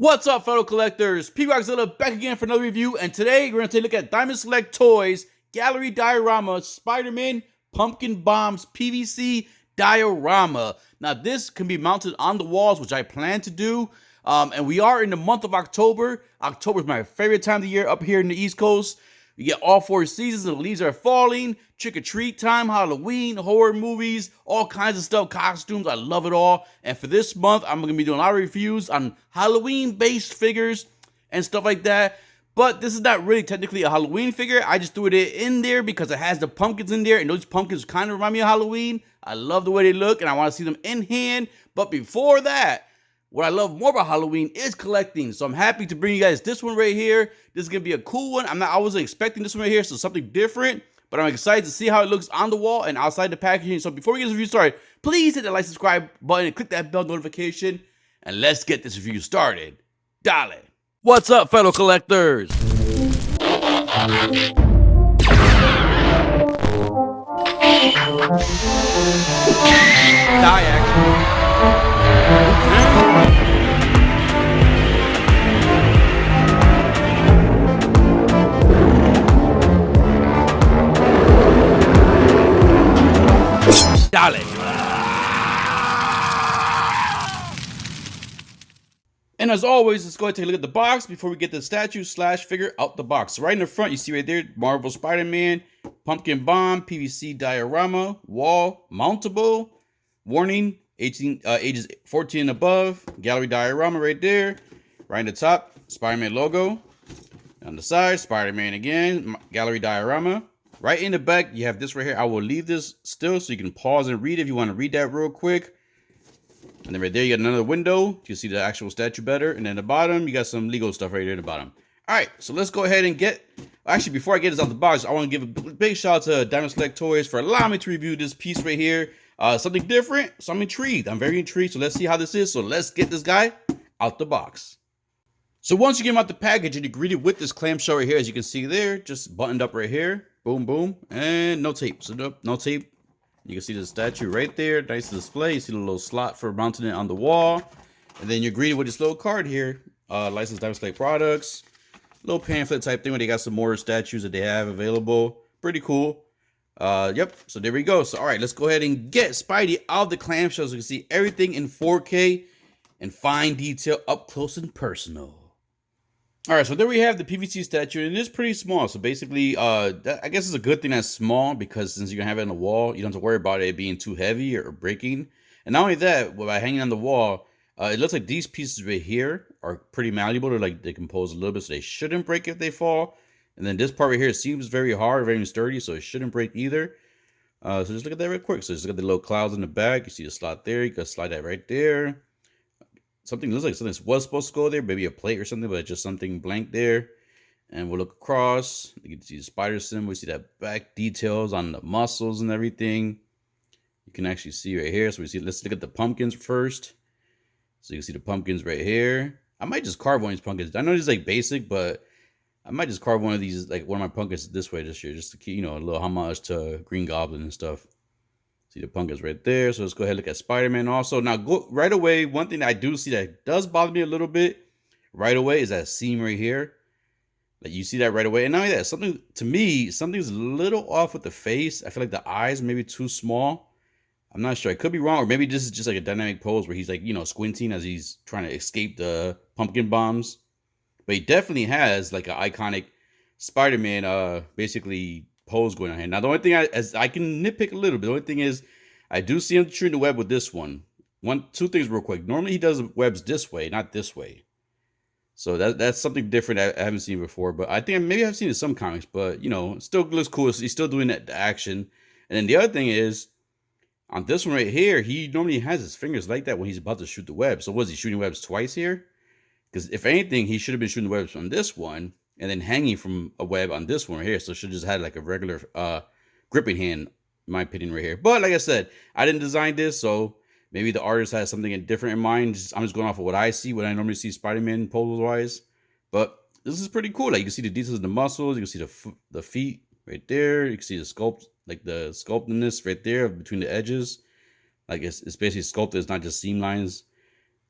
What's up, fellow collectors? P-Rockzilla back again for another review, and today we're going to take a look at Diamond Select Toys Gallery Diorama Spider-Man Pumpkin Bombs PVC Diorama. Now, this can be mounted on the walls, which I plan to do, and we are in the month of October. October is my favorite time of the year up here in the East Coast. You get all four seasons, the leaves are falling, trick-or-treat time, Halloween, horror movies, all kinds of stuff, costumes. I love it all. And for this month, I'm going to be doing a lot of reviews on Halloween-based figures and stuff like that. But this is not really technically a Halloween figure. I just threw it in there because it has the pumpkins in there, and those pumpkins kind of remind me of Halloween. I love the way they look, and I want to see them in hand. But before that, what I love more about Halloween is collecting. So I'm happy to bring you guys this one right here. This is going to be a cool one. I wasn't expecting this one right here, so something different. But I'm excited to see how it looks on the wall and outside the packaging. So before we get this review started, please hit that like, subscribe button, and click that bell notification. And let's get this review started. Dale. What's up, fellow collectors? Die action. Dale. And as always, let's go ahead and take a look at the box before we get the statue / figure out the box. So right in the front, you see right there, Marvel Spider-Man, Pumpkin Bomb, PVC Diorama, wall, mountable, warning, ages 14 and above, gallery diorama right there. Right in the top, Spider-Man logo. On the side, Spider-Man again, gallery diorama. Right in the back, you have this right here. I will leave this still so you can pause and read if you want to read that real quick. And then right there, you got another window. You see the actual statue better. And then at the bottom, you got some Lego stuff right there at the bottom. All right, so let's go ahead and get... Actually, before I get this out the box, I want to give a big shout out to Diamond Select Toys for allowing me to review this piece right here. Something different, so I'm intrigued. I'm very intrigued, so let's see how this is. So let's get this guy out the box. So once you get him out the package, and you're greeted with this clamshell right here, as you can see there, just buttoned up right here. Boom, boom, and no tape. So no tape. You can see the statue right there. Nice display. You see the little slot for mounting it on the wall. And then you're greeted with this little card here. Licensed Diamond Select products. Little pamphlet type thing where they got some more statues that they have available. Pretty cool. Yep, so there we go. So all right, let's go ahead and get Spidey out of the clamshell so you can see everything in 4K and fine detail up close and personal. All right, so there we have the PVC statue, and it is pretty small. So basically, I guess it's a good thing that's small, because since you're gonna have it on the wall, you don't have to worry about it being too heavy or breaking. And not only that, by hanging on the wall, it looks like these pieces right here are pretty malleable. They're like decompose a little bit, so they shouldn't break if they fall. And then this part right here seems very hard, very sturdy, so it shouldn't break either. So just look at that real quick. So just look at the little clouds in the back. You see the slot there. You can slide that right there. Something looks like something was supposed to go there, maybe a plate or something, but just something blank there. And we'll look across. You can see the spider symbol. You see that back details on the muscles and everything. You can actually see right here. So we see. Let's look at the pumpkins first. So you can see the pumpkins right here. I might just carve one of these pumpkins. I know this is like basic, but I might just carve one of these, like one of my pumpkins this way this year, just to keep, you know, a little homage to Green Goblin and stuff. See the pumpkins right there. So let's go ahead and look at Spider-Man also. Now, go right away. One thing that I do see that does bother me a little bit right away is that seam right here. Like you see that right away. And not only that, something to me, something's a little off with the face. I feel like the eyes may be too small. I'm not sure. I could be wrong, or maybe this is just like a dynamic pose where he's like, you know, squinting as he's trying to escape the pumpkin bombs. But he definitely has like an iconic Spider-Man basically pose going on here. Now the only thing I can nitpick a little bit. The only thing is I do see him shooting the web with this one. Two things real quick. Normally he does webs this way, not this way. So that's something different I haven't seen before. But I think maybe I've seen it in some comics. But you know, it still looks cool. He's still doing that action. And then the other thing is, on this one right here, he normally has his fingers like that when he's about to shoot the web. So was he shooting webs twice here? Because if anything, he should have been shooting the webs on this one and then hanging from a web on this one right here. So should have just had like a regular gripping hand, in my opinion, right here. But like I said, I didn't design this, so maybe the artist has something different in mind. I'm just going off of what I see, what I normally see Spider-Man pose-wise. But this is pretty cool. Like you can see the details of the muscles. You can see the feet right there. You can see the sculpt, like the sculptedness right there between the edges. Like it's basically sculpted. It's not just seam lines.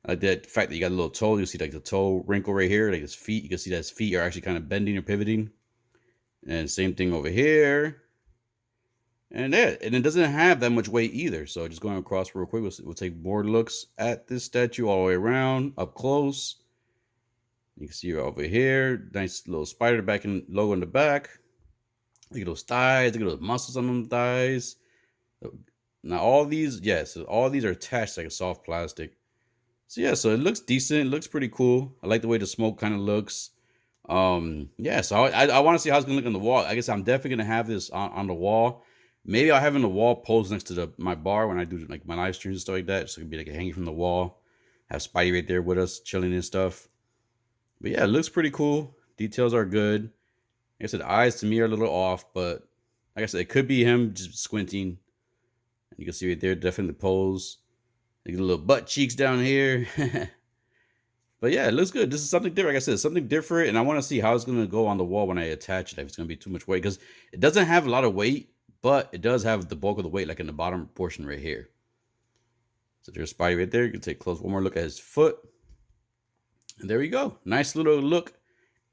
I like that fact that you got a little toe. You see like the toe wrinkle right here, like his feet. You can see that his feet are actually kind of bending or pivoting. And same thing over here. And it doesn't have that much weight either. So just going across real quick, we'll take more looks at this statue all the way around, up close. You can see her over here. Nice little spider back in logo in the back. Look at those thighs. Look at those muscles on them thighs. Now all these, yes, all these are attached like a soft plastic. So yeah, so it looks decent. It looks pretty cool. I like the way the smoke kind of looks. Yeah, so I want to see how it's gonna look on the wall. I guess I'm definitely gonna have this on the wall. Maybe I'll have it on the wall posed next to my bar when I do like my live streams and stuff like that. So it can be like hanging from the wall. Have Spidey right there with us, chilling and stuff. But yeah, it looks pretty cool. Details are good. Like I said, the eyes to me are a little off, but like I said, it could be him just squinting. You can see right there, definitely pose. You get a little butt cheeks down here. But yeah, it looks good. This is something different. Like I said, something different. And I want to see how it's going to go on the wall when I attach it. If it's going to be too much weight. Because it doesn't have a lot of weight, but it does have the bulk of the weight, like in the bottom portion right here. So there's Spidey right there. You can take close one more look at his foot. And there we go. Nice little look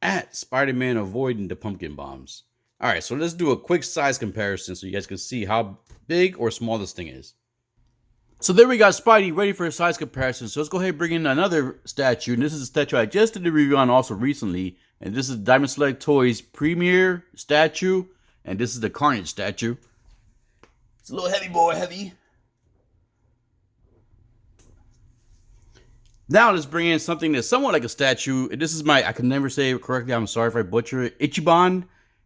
at Spider-Man avoiding the pumpkin bombs. All right, so let's do a quick size comparison so you guys can see how big or small this thing is. So there we got Spidey ready for a size comparison. So let's go ahead and bring in another statue. And this is a statue I just did a review on also recently. And this is Diamond Select Toys Premier statue. And this is the Carnage statue. It's a little heavy boy, heavy. Now let's bring in something that's somewhat like a statue. And this is I can never say it correctly. I'm sorry if I butcher it. Ichiban,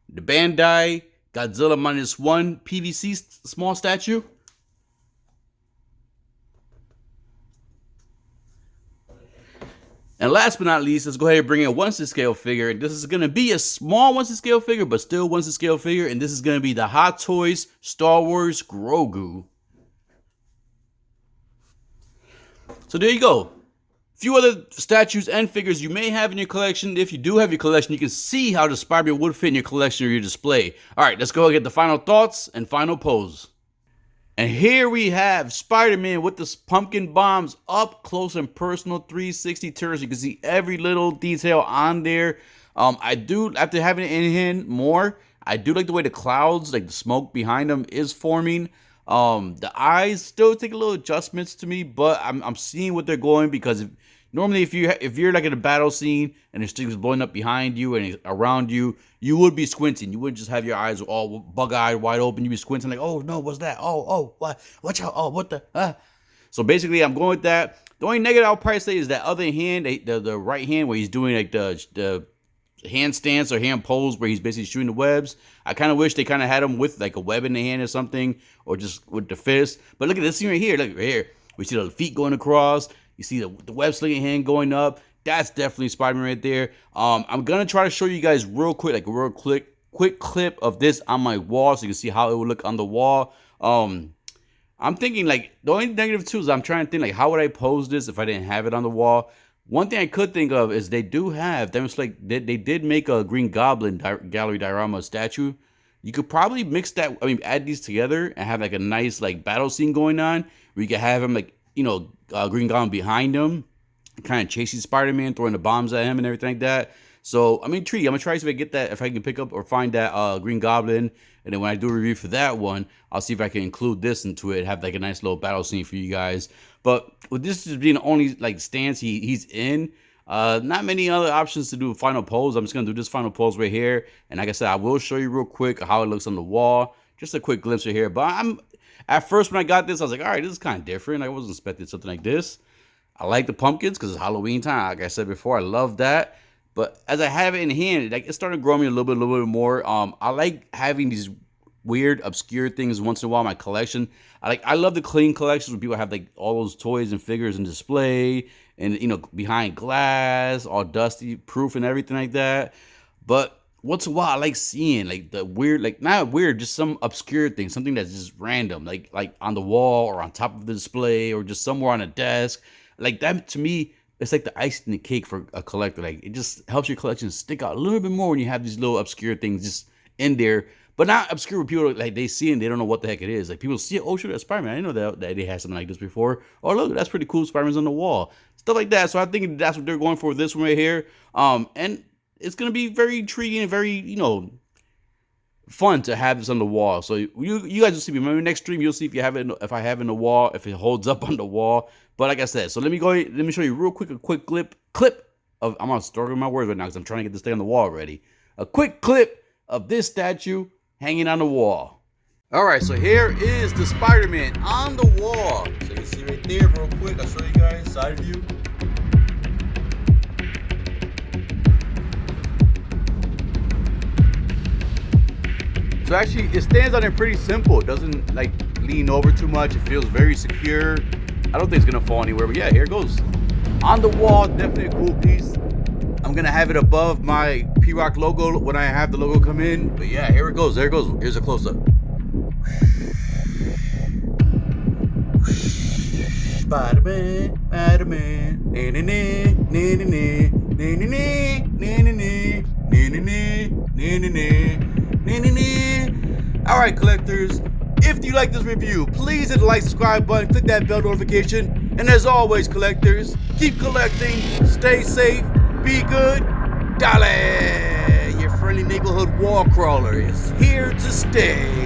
the Bandai Godzilla -1 PVC small statue. And last but not least, let's go ahead and bring in a 1/6 scale figure. And this is going to be a small 1/6 scale figure, but still 1/6 scale figure. And this is going to be the Hot Toys Star Wars Grogu. So there you go. A few other statues and figures you may have in your collection. If you do have your collection, you can see how the Spider-Man would fit in your collection or your display. All right, let's go and get the final thoughts and final pose. And here we have Spider-Man with the pumpkin bombs up close and personal 360 turns. You can see every little detail on there. I do, after having it in hand more, I do like the way the clouds, like the smoke behind them is forming. The eyes still take a little adjustments to me, but I'm seeing what they're going because normally if you're like in a battle scene and there's things blowing up behind you and around you, you would be squinting. You wouldn't just have your eyes all bug-eyed wide open. You'd be squinting like, oh no, what's that? Oh, what? Watch out! Oh, what the? So basically, I'm going with that. The only negative I'll probably say is that other hand, the right hand, where he's doing like the handstands or hand pose where he's basically shooting the webs. I kind of wish they kind of had him with like a web in the hand or something, or just with the fist. But look at this scene right here. Look right here. We see the feet going across. You see the web slinging hand going up. That's definitely Spider-Man right there. I'm gonna try to show you guys real quick, like a real quick clip of this on my wall, so you can see how it would look on the wall. I'm thinking like the only negative too is I'm trying to think like how would I pose this if I didn't have it on the wall. One thing I could think of is they do have, like they did make a Green Goblin Gallery Diorama statue. You could probably mix that, add these together and have like a nice like battle scene going on where you could have him like, Green Goblin behind him, kind of chasing Spider-Man, throwing the bombs at him and everything like that. So I'm intrigued. I'm gonna try to see if I get that, if I can pick up or find that Green Goblin, and then when I do a review for that one, I'll see if I can include this into it, have like a nice little battle scene for you guys. But with this just being the only like stance he's in, not many other options to do a final pose. I'm just gonna do this final pose right here, and like I said, I will show you real quick how it looks on the wall. Just a quick glimpse right here. But at first when I got this, I was like, all right, this is kind of different. I wasn't expecting something like this. I like the pumpkins because it's Halloween time. Like I said before, I love that. But as I have it in hand, it started growing me a little bit more. I like having these weird, obscure things once in a while in my collection. I love the clean collections where people have like all those toys and figures in display and behind glass, all dusty proof and everything like that. But once in a while, I like seeing like the weird, like not weird, just some obscure thing, something that's just random, like on the wall or on top of the display or just somewhere on a desk. Like that to me, it's like the icing in the cake for a collector. Like it just helps your collection stick out a little bit more when you have these little obscure things just in there. but not obscure. People like they see it and they don't know what the heck it is. Like people see it, oh shoot, that's Spider-Man. I didn't know that they had something like this before. Oh look, that's pretty cool. Spider-Man's on the wall, stuff like that. So I think that's what they're going for with this one right here. And it's gonna be very intriguing and very fun to have this on the wall. So you guys will see me. Maybe next stream you'll see if you have it, if I have it in the wall, if it holds up on the wall. But like I said, so let me show you real quick a quick clip of, I'm gonna start with my words right now because I'm trying to get this thing on the wall already. A quick clip of this statue hanging on the wall. All right, so here is the Spider-Man on the wall. So you can see right there, real quick. I'll show you guys side view. So actually, it stands on it pretty simple. It doesn't like lean over too much. It feels very secure. I don't think it's gonna fall anywhere, but yeah, here it goes. On the wall, definitely a cool piece. I'm gonna have it above my P-Rock logo when I have the logo come in. But yeah, here it goes. There it goes. Here's a close-up. Spider-Man, Spider-Man. All right, collectors. If you like this review, please hit the like, subscribe button, click that bell notification. And as always, collectors, keep collecting, stay safe, be good. Dale! Your friendly neighborhood wall crawler is here to stay.